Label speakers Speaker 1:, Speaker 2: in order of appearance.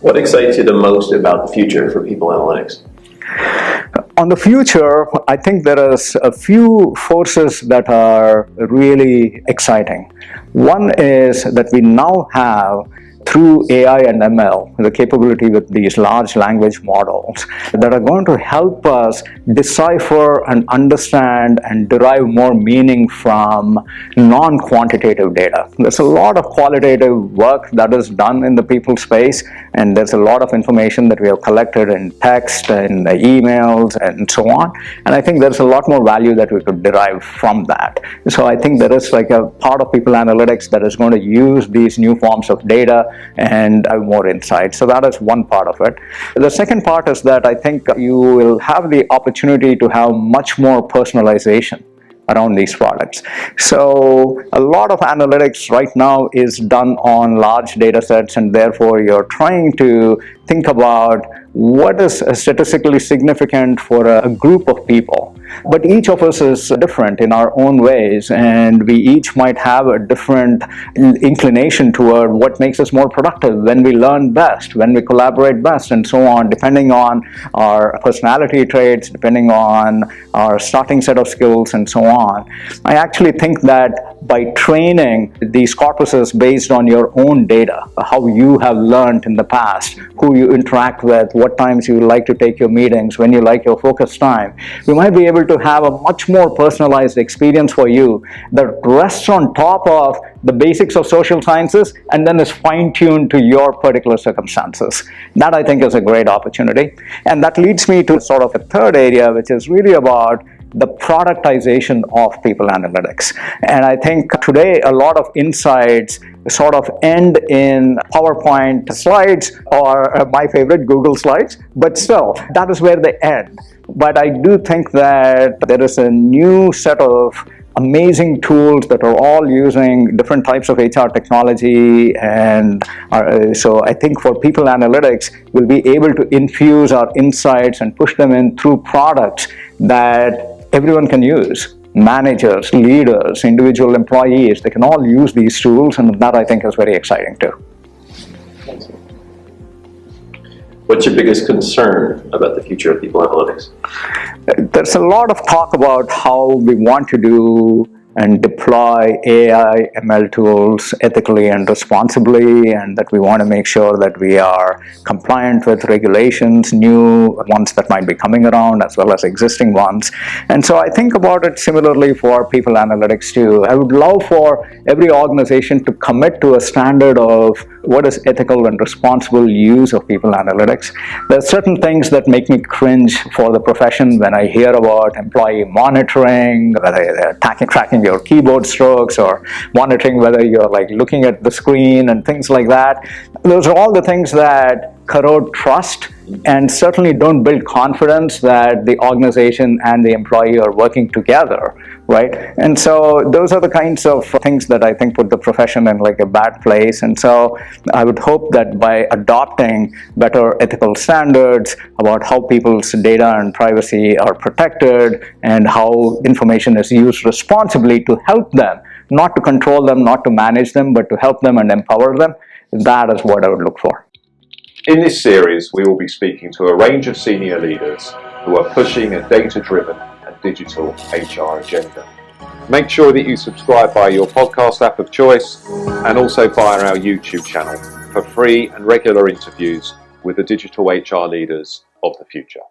Speaker 1: What excites you the most about the future for people analytics?
Speaker 2: On the future, I think there is a few forces that are really exciting. One is that we now have, through AI and ML, the capability with these large language models that are going to help us decipher and understand and derive more meaning from non-quantitative data. There's a lot of qualitative work that is done in the people space, and there's a lot of information that we have collected in text and emails and so on. And I think there's a lot more value that we could derive from that. So I think there is like a part of people analytics that is going to use these new forms of data and have more insight. So that is one part of it. The second part is that I think you will have the opportunity to have much more personalization around these products. So a lot of analytics right now is done on large data sets, and therefore you're trying to think about what is statistically significant for a group of people. But each of us is different in our own ways, and we each might have a different inclination toward what makes us more productive, when we learn best, when we collaborate best, and so on, depending on our personality traits, depending on our starting set of skills, and so on. I actually think that by training these corpuses based on your own data, how you have learned in the past, who you interact with, what times you like to take your meetings, when you like your focus time, we might be able to have a much more personalized experience for you that rests on top of the basics of social sciences and then is fine-tuned to your particular circumstances. That I think is a great opportunity. And that leads me to sort of a third area, which is really about the productization of people analytics. And I think today a lot of insights sort of end in PowerPoint slides or my favorite, Google Slides, but still, that is where they end. But I do think that there is a new set of amazing tools that are all using different types of HR technology, and so I think for people analytics, we'll be able to infuse our insights and push them in through products that everyone can use. Managers, leaders, individual employees, they can all use these tools, and that I think is very exciting too.
Speaker 1: What's your biggest concern about the future of people analytics?
Speaker 2: There's a lot of talk about how we want to do and deploy AI, ML tools ethically and responsibly, and that we want to make sure that we are compliant with regulations, new ones that might be coming around as well as existing ones. And so I think about it similarly for people analytics too. I would love for every organization to commit to a standard of what is ethical and responsible use of people analytics. There are certain things that make me cringe for the profession when I hear about employee monitoring, whether they're tracking your keyboard strokes or monitoring whether you're like looking at the screen and things like that. Those are all the things that corrode trust and certainly don't build confidence that the organization and the employee are working together, right? And so those are the kinds of things that I think put the profession in like a bad place. And so I would hope that by adopting better ethical standards about how people's data and privacy are protected and how information is used responsibly to help them, not to control them, not to manage them, but to help them and empower them, that is what I would look for.
Speaker 3: In this series, we will be speaking to a range of senior leaders who are pushing a data-driven and digital HR agenda. Make sure that you subscribe via your podcast app of choice and also via our YouTube channel for free and regular interviews with the digital HR leaders of the future.